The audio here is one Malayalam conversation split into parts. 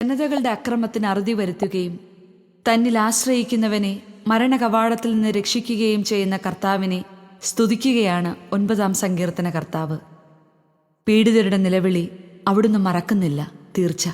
ജനതകളുടെ അക്രമത്തിന് അറുതി വരുത്തുകയും തന്നിൽ ആശ്രയിക്കുന്നവനെ മരണകവാടത്തിൽ നിന്ന് രക്ഷിക്കുകയും ചെയ്യുന്ന കർത്താവിനെ സ്തുതിക്കുകയാണ് 9-ാം സങ്കീർത്തന കർത്താവ്. പീഡിതരുടെ നിലവിളി അവിടുന്ന് മറക്കുന്നില്ല, തീർച്ച.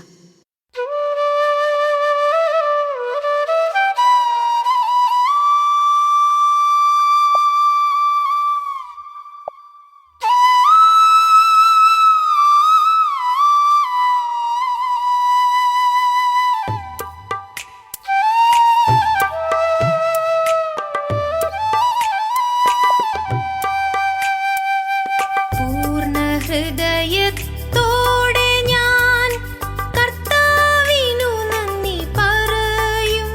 ഹൃദയത്തോടെ ഞാൻ കർത്താവിനു നന്ദി പറയും.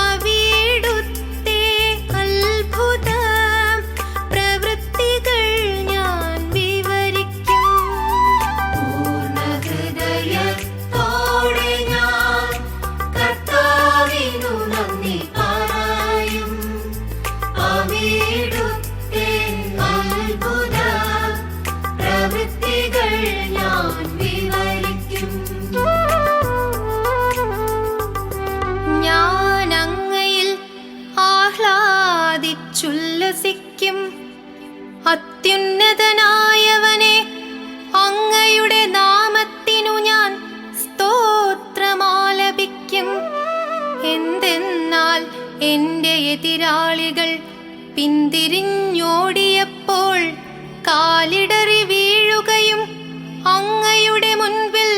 അവിടുത്തെ അത്ഭുത പ്രവൃത്തികൾ ഞാൻ വിവരിക്കും. പൂർണ്ണ ഹൃദയത്തോടെ ഞാൻ കർത്താവിനു നന്ദി പറയും. അവിടുത്തെ അത്ഭുത പ്രവൃത്തികൾ ഞാൻ വിവരിക്കും. ഞാൻ അങ്ങയിൽ ആഹ്ലാദിച്ചുല്ലസിക്കും. അത്യുന്നതനായവനെ, അങ്ങയുടെ നാമത്തിനു ഞാൻ സ്തോത്രമാലപിക്കും. എന്തെന്നാൽ എൻ്റെ എതിരാളികൾ പിന്തിരിഞ്ഞോടിയപ്പോൾ കാലിടറി വീഴുകയും അങ്ങയുടെ മുൻപിൽ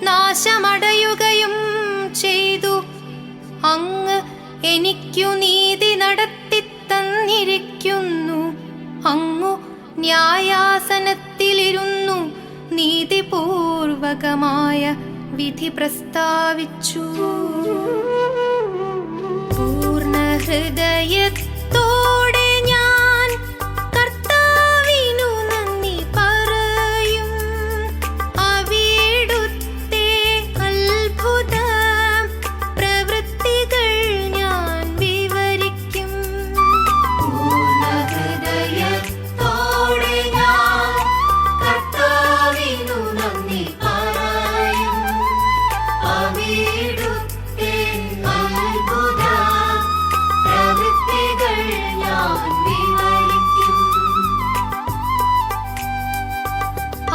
നാശമടയുകയും ചെയ്തു. അങ്ങ് എനിക്കു നീതി നടത്തിത്തന്നിരിക്കുന്നു. അങ്ങു ന്യായാസനത്തിലിരുന്നു നീതിപൂർവകമായ വിധി പ്രസ്താവിച്ചു. പൂർണ്ണ ഹൃദയത്തോടെ ഞാൻ കർത്താവിനു നന്ദി പറയും. അവിടുത്തെ അത്ഭുത പ്രവൃത്തികൾ ഞാൻ വിവരിക്കും. പൂർണ്ണ ഹൃദയത്തോടെ ഞാൻ കർത്താവിനു നന്ദി പറയും. അവിടുത്തെ അത്ഭുത പ്രവൃത്തികൾ ഞാൻ വിവരിക്കും.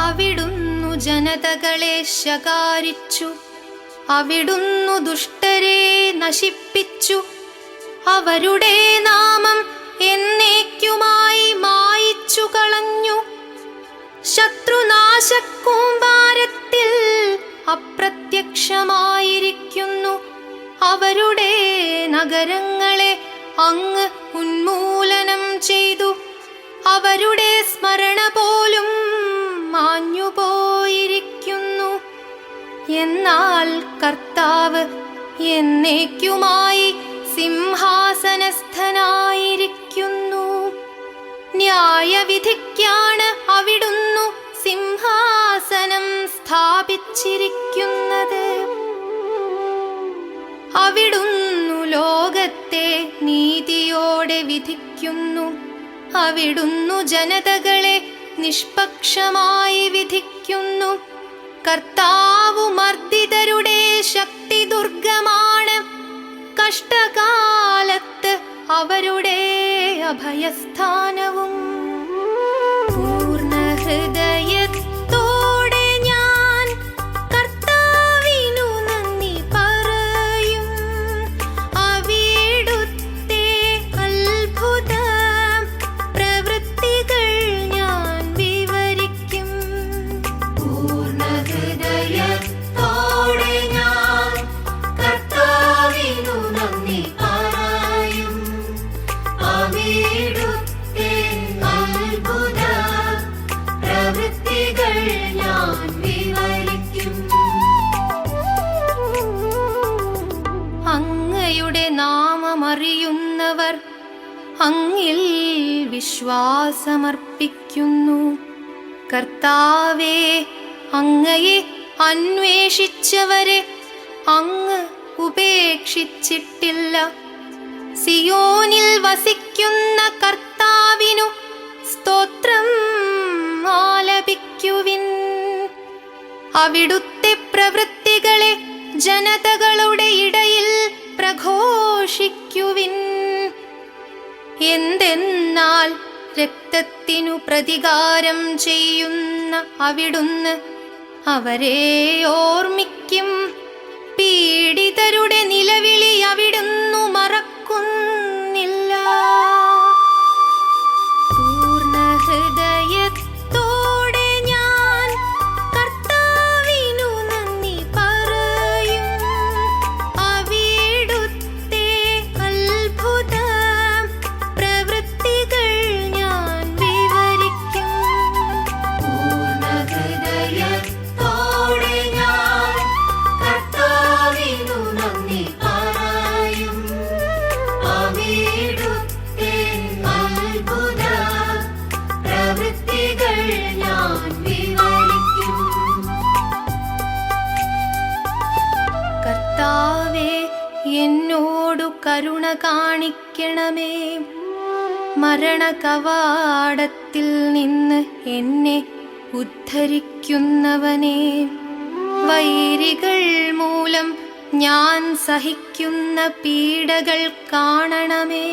അവിടുന്നു ജനതകളെ ശകാരിച്ചു. അവിടുന്നു ദുഷ്ടരെ നശിപ്പിച്ചു. അവരുടെ നാമം എന്നേക്കുമായി മായിച്ചു കളഞ്ഞു. ശത്രുനാശക്കൂമ്പാരത്തിൽ അപ്രത്യക്ഷമായിരിക്കുന്നു. അവരുടെ നഗരങ്ങളെ അങ്ങ് ഉന്മൂലനം ചെയ്തു. അവരുടെ സ്മരണ പോലും മാഞ്ഞുപോയിരിക്കുന്നു. എന്നാൽ കർത്താവ് എന്നേക്കുമായി സിംഹാസനസ്ഥനായിരിക്കുന്നു. ന്യായവിധിക്കാണ് അവിടുന്നു സിംഹാസനം സ്ഥാപിച്ചിരിക്കുന്നത്. അവിടുന്നു ലോകത്തെ നീതിയോടെ വിധിക്കുന്നു. അവിടുന്നു ജനതകളെ നിഷ്പക്ഷമായി വിധിക്കുന്നു. കർത്താവു മർദ്ദിതരുടെ ശക്തി ദുർഗമാണ്. കഷ്ടകാലത്ത് അവരുടെ അഭയസ്ഥാനവും. പൂർണ്ണ ഹൃദയത്തോടെ ഞാൻ കർത്താവിനു നന്ദി പറയും. അവിടുത്തെ അത്ഭുത പ്രവൃത്തികൾ ഞാൻ വിവരിക്കും. പൂർണ്ണ ഹൃദയത്തോടെ ഞാൻ കർത്താവിനു നന്ദി പറയും. അവിടുത്തെ അത്ഭുത പ്രവൃത്തികൾ ഞാൻ വിവരിക്കും. അങ്ങയുടെ നാമമറിയുന്നവർ അങ്ങിൽ വിശ്വാസമർപ്പിക്കുന്നു. കർത്താവേ, അങ്ങയെ അന്വേഷിച്ചവരെ അങ്ങ് ഉപേക്ഷിച്ചിട്ടില്ല. സിയോനിൽ വസിക്കുന്ന കർത്താവിനു സ്തോത്രം ആലപിക്കുവിൻ. അവിടുത്തെ പ്രവൃത്തികളെ ജനതകളുടെ ഇടയിൽ പ്രഘോഷിക്കുവിൻ. എന്തെന്നാൽ രക്തത്തിനു പ്രതികാരം ചെയ്യുന്ന അവിടുന്ന് അവരെ ഓർമ്മിക്കും. പീഡിതരുടെ നിലവിളി അവിടുന്നു മറക്കുന്നില്ല. പൂർണ്ണ ഹൃദയത്തോടെ ഞാൻ കർത്താവിനു നന്ദി പറയും. അവിടുത്തെ അത്ഭുത പ്രവൃത്തികൾ ഞാൻ വിവരിക്കും. പൂർണ്ണ ഹൃദയത്തോടെ ഞാൻ കർത്താവിനു നന്ദി പറയും. അവിടുത്തെ അത്ഭുത പ്രവൃത്തികൾ ഞാൻ വിവരിക്കും. കർത്താവേ, എന്നോടു കരുണ കാണിക്കണമേ. മരണകവാടത്തിൽ നിന്ന് എന്നെ ഉദ്ധരിക്കുന്നവനേ, വൈരികൾ മൂലം ഞാൻ സഹിക്കുന്ന പീഡകൾ കാണണമേ.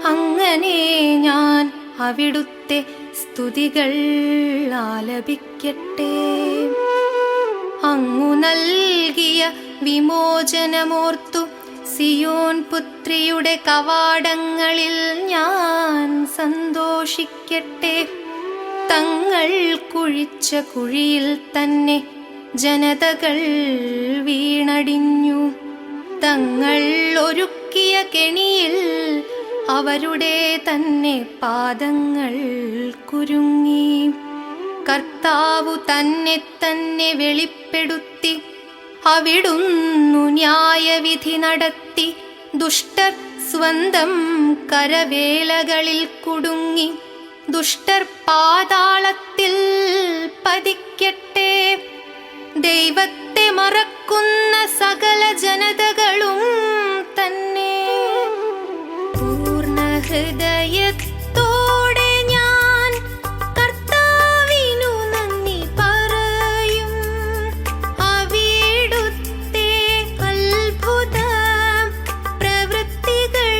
അങ്ങനെ ഞാൻ അവിടുത്തെ സ്തുതികൾ ആലപിക്കട്ടെ. അങ്ങു നൽകിയ വിമോചനമോർത്തു സിയോൻ പുത്രിയുടെ കവാടങ്ങളിൽ ഞാൻ സന്തോഷിക്കട്ടെ. തങ്ങൾ കുഴിച്ച കുഴിയിൽ തന്നെ ജനതകൾ വീണടിഞ്ഞു. തങ്ങൾ ഒരുക്കിയ കെണിയിൽ അവരുടെ തന്നെ പാദങ്ങൾ കുരുങ്ങി. കർത്താവു തന്നെ തന്നെ വെളിപ്പെടുത്തി. അവിടുന്നു ന്യായവിധി നടത്തി. ദുഷ്ടർ സ്വന്തം കരവേലകളിൽ കുടുങ്ങി. ദുഷ്ടർ പാതാളത്തിൽ പതിക്കട്ടെ. ദൈവത്തെ മറക്കുന്ന സകല ജനതകളും തന്നെ. പൂർണ്ണ ഹൃദയത്തോടെ ഞാൻ കർത്താവിനു നന്ദി പറയും. അവിടുത്തെ അത്ഭുത പ്രവൃത്തികൾ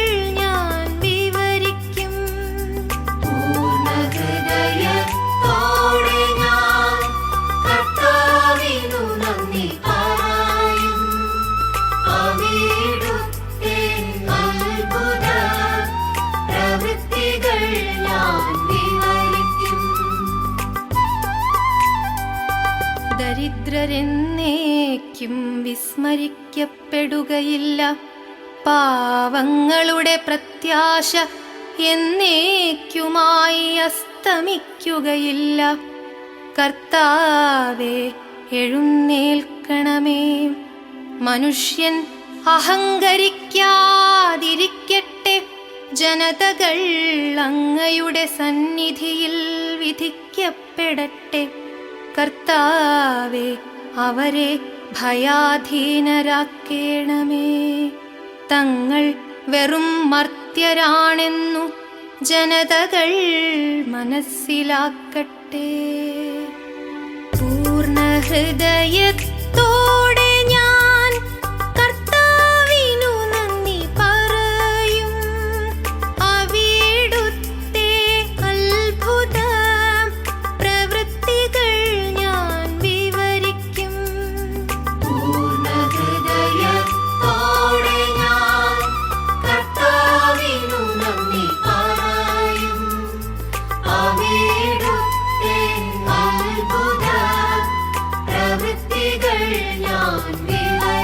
ഞാൻ വിവരിക്കും. പൂർണ്ണ ഹൃദയത്തോടെ ഞാൻ കർത്താവിനു നന്ദി പറയും. അവിടുത്തെ അത്ഭുത പ്രവൃത്തികൾ ഞാൻ വിവരിക്കും. ദരിദ്രരെന്നേക്കും വിസ്മരിക്കപ്പെടുകയില്ല. പാവങ്ങളുടെ പ്രത്യാശ എന്നേക്കുമായി അസ്തമിക്കുകയില്ല. കർത്താവേ, എഴുന്നേൽക്കണമേ. മനുഷ്യൻ അഹങ്കരിക്കാതിരിക്കട്ടെ. ജനതകൾ അങ്ങയുടെ സന്നിധിയിൽ വിധിക്കപ്പെടട്ടെ. കർത്താവേ, അവരെ ഭയാധീനരാക്കേണമേ. തങ്ങൾ വെറും മർത്യരാണെന്നു ജനതകൾ മനസ്സിലാക്കട്ടെ. പൂർണ്ണ ഹൃദയത്തോടെ ഞാൻ കർത്താവിനു നന്ദി പറയും. അവിടുത്തെ അത്ഭുത പ്രവൃത്തികൾ ഞാൻ വിവരിക്കും. പൂർണ്ണ ഹൃദയത്തോടെ ഞാൻ കർത്താവിനു നന്ദി പറയും. അവിടുത്തെ അത്ഭുത പ്രവൃത്തികൾ ഞാൻ വിവരിക്കും.